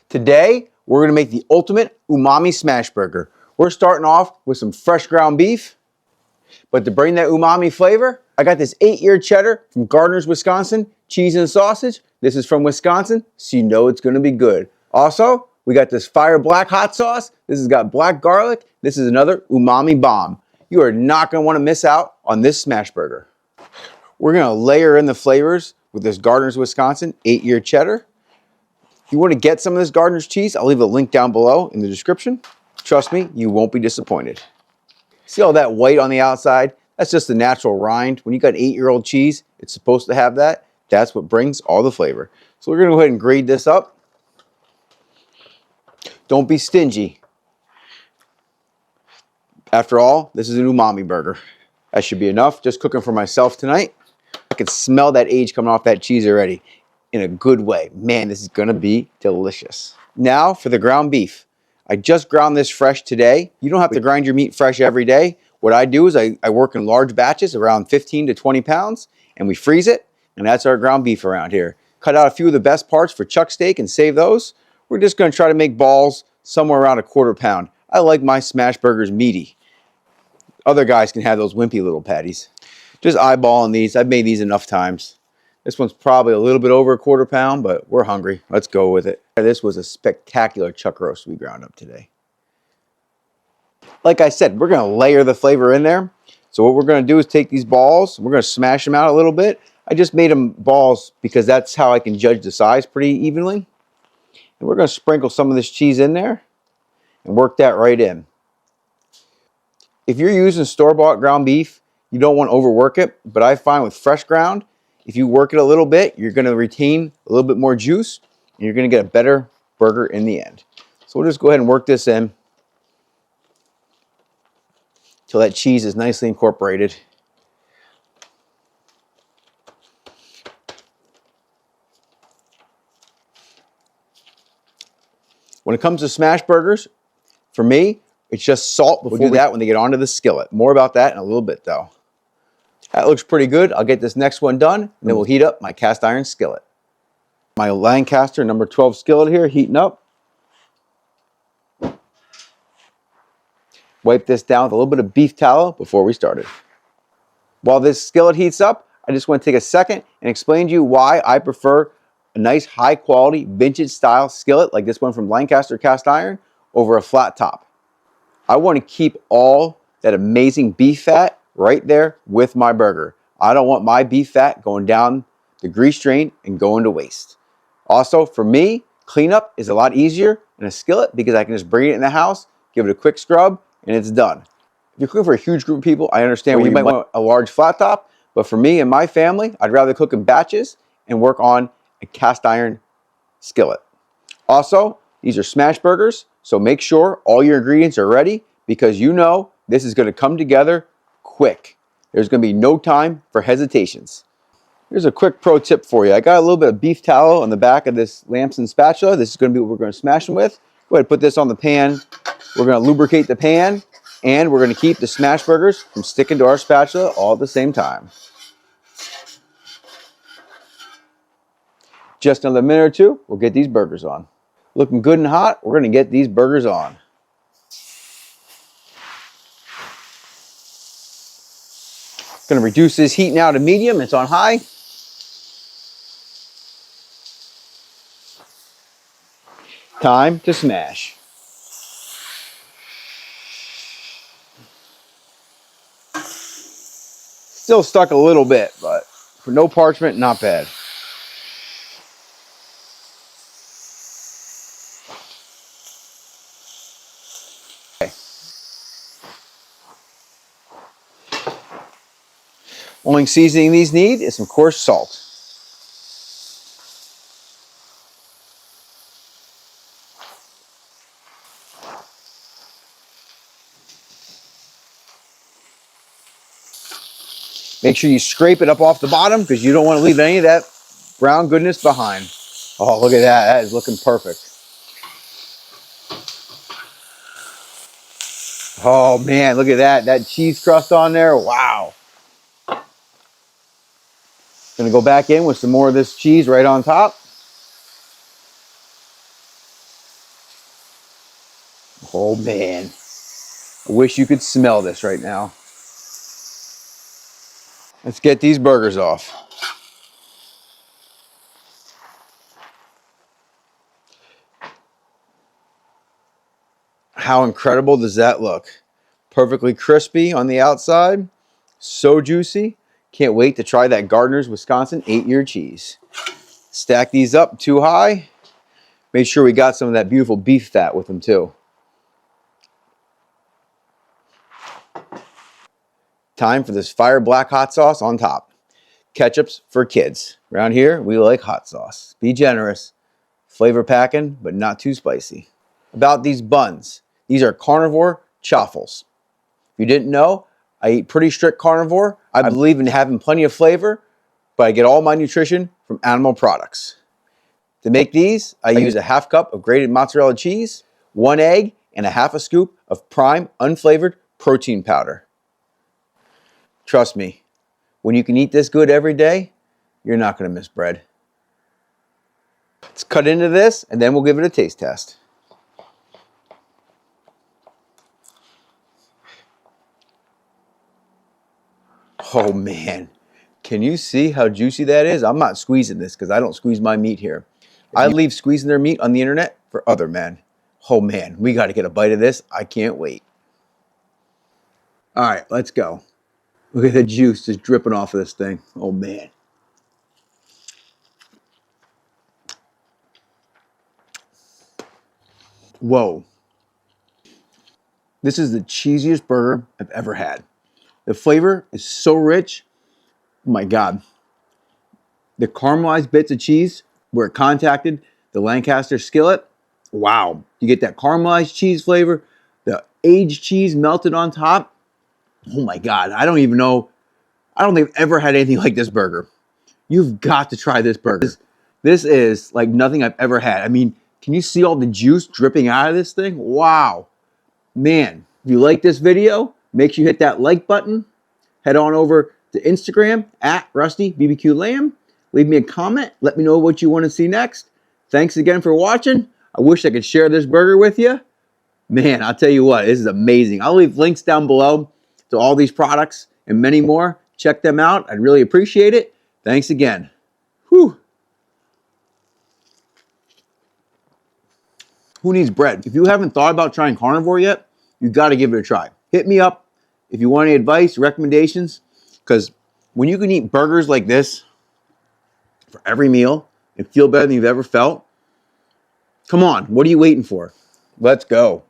Today, we're gonna make the ultimate umami smash burger. We're starting off with some fresh ground beef, but to bring that umami flavor, I got this 8-year cheddar from Gardners Wisconsin Cheese and Sausage. This is from Wisconsin, so you know it's gonna be good. Also, we got this Fyr BLK hot sauce. This has got black garlic. This is another umami bomb. You are not gonna wanna miss out on this smash burger. We're gonna layer in the flavors with this Gardners Wisconsin 8-year cheddar. If you want to get some of this Gardner's cheese, I'll leave a link down below in the description. Trust me, you won't be disappointed. See all that white on the outside? That's just the natural rind. When you got 8-year-old cheese, it's supposed to have that. That's what brings all the flavor. So we're going to go ahead and grate this up. Don't be stingy. After all, this is an umami burger. That should be enough. Just cooking for myself tonight. I can smell that age coming off that cheese already. In a good way. Man, this is gonna be delicious. Now for the ground beef. I just ground this fresh today. You don't have to grind your meat fresh every day. What I do is I work in large batches, around 15 to 20 pounds, and we freeze it, and that's our ground beef around here. Cut out a few of the best parts for chuck steak and save those. We're just gonna try to make balls somewhere around 1/4 pound. I like my smash burgers meaty. Other guys can have those wimpy little patties. Just eyeballing these. I've made these enough times. This one's probably a little bit over 1/4 pound, but we're hungry. Let's go with it. This was a spectacular chuck roast we ground up today. Like I said, we're going to layer the flavor in there. So what we're going to do is take these balls. We're going to smash them out a little bit. I just made them balls because that's how I can judge the size pretty evenly. And we're going to sprinkle some of this cheese in there and work that right in. If you're using store-bought ground beef, you don't want to overwork it. But I find with fresh ground, if you work it a little bit, you're going to retain a little bit more juice, and you're going to get a better burger in the end. So we'll just go ahead and work this in until that cheese is nicely incorporated. When it comes to smash burgers, for me, it's just salt before we'll do that when they get onto the skillet. More about that in a little bit, though. That looks pretty good. I'll get this next one done, and then we'll heat up my cast iron skillet. My Lancaster number 12 skillet here, heating up. Wipe this down with a little bit of beef tallow before we started. While this skillet heats up, I just want to take a second and explain to you why I prefer a nice high quality vintage style skillet like this one from Lancaster Cast Iron over a flat top. I want to keep all that amazing beef fat right there with my burger. I don't want my beef fat going down the grease drain and going to waste. Also, for me, cleanup is a lot easier in a skillet because I can just bring it in the house, give it a quick scrub, and it's done. If you're cooking for a huge group of people, I understand where you might want a large flat top, but for me and my family, I'd rather cook in batches and work on a cast iron skillet. Also, these are smash burgers, so make sure all your ingredients are ready because you know this is going to come together quick. There's going to be no time for hesitations. Here's a quick pro tip for you. I got a little bit of beef tallow on the back of this Lamson spatula. This is going to be what we're going to smash them with. Go ahead and put this on the pan. We're going to lubricate the pan, and we're going to keep the smash burgers from sticking to our spatula all at the same time. Just another minute or two, we'll get these burgers on. Looking good and hot, we're going to get these burgers on. Going to reduce this heat now to medium. It's on high. Time to smash. Still stuck a little bit, but for no parchment, not bad. Okay. Only seasoning these need is some coarse salt. Make sure you scrape it up off the bottom because you don't want to leave any of that brown goodness behind. Oh, look at that. That is looking perfect. Oh, man, look at that. That cheese crust on there. Wow. Going to go back in with some more of this cheese right on top. Oh man, I wish you could smell this right now. Let's get these burgers off. How incredible does that look? Perfectly crispy on the outside, so juicy. Can't wait to try that Gardners Wisconsin 8-year cheese. Stack these up too high. Make sure we got some of that beautiful beef fat with them too. Time for this Fyr black hot sauce on top. Ketchup's for kids. Around here, we like hot sauce. Be generous. Flavor packing, but not too spicy. About these buns. These are carnivore chaffels. If you didn't know, I eat pretty strict carnivore. I believe in having plenty of flavor, but I get all my nutrition from animal products. To make these, I use a half cup of grated mozzarella cheese, 1 egg, and a half a scoop of prime unflavored protein powder. Trust me, when you can eat this good every day, you're not going to miss bread. Let's cut into this, and then we'll give it a taste test. Oh man, can you see how juicy that is? I'm not squeezing this because I don't squeeze my meat here. I leave squeezing their meat on the internet for other men. Oh man, we got to get a bite of this. I can't wait. All right, let's go. Look at the juice just dripping off of this thing. Oh man. Whoa. This is the cheesiest burger I've ever had. The flavor is so rich. Oh my God. The caramelized bits of cheese where it contacted the Lancaster skillet. Wow. You get that caramelized cheese flavor, the aged cheese melted on top. Oh my God. I don't even know. I don't think I've ever had anything like this burger. You've got to try this burger. This is like nothing I've ever had. I mean, can you see all the juice dripping out of this thing? Wow. Man, if you like this video, make sure you hit that like button. Head on over to Instagram at RustyBBQLamb. Leave me a comment. Let me know what you want to see next. Thanks again for watching. I wish I could share this burger with you. Man, I'll tell you what, this is amazing. I'll leave links down below to all these products and many more. Check them out. I'd really appreciate it. Thanks again. Whew. Who needs bread? If you haven't thought about trying carnivore yet, you got to give it a try. Hit me up if you want any advice, recommendations, because when you can eat burgers like this for every meal and feel better than you've ever felt, come on, what are you waiting for? Let's go.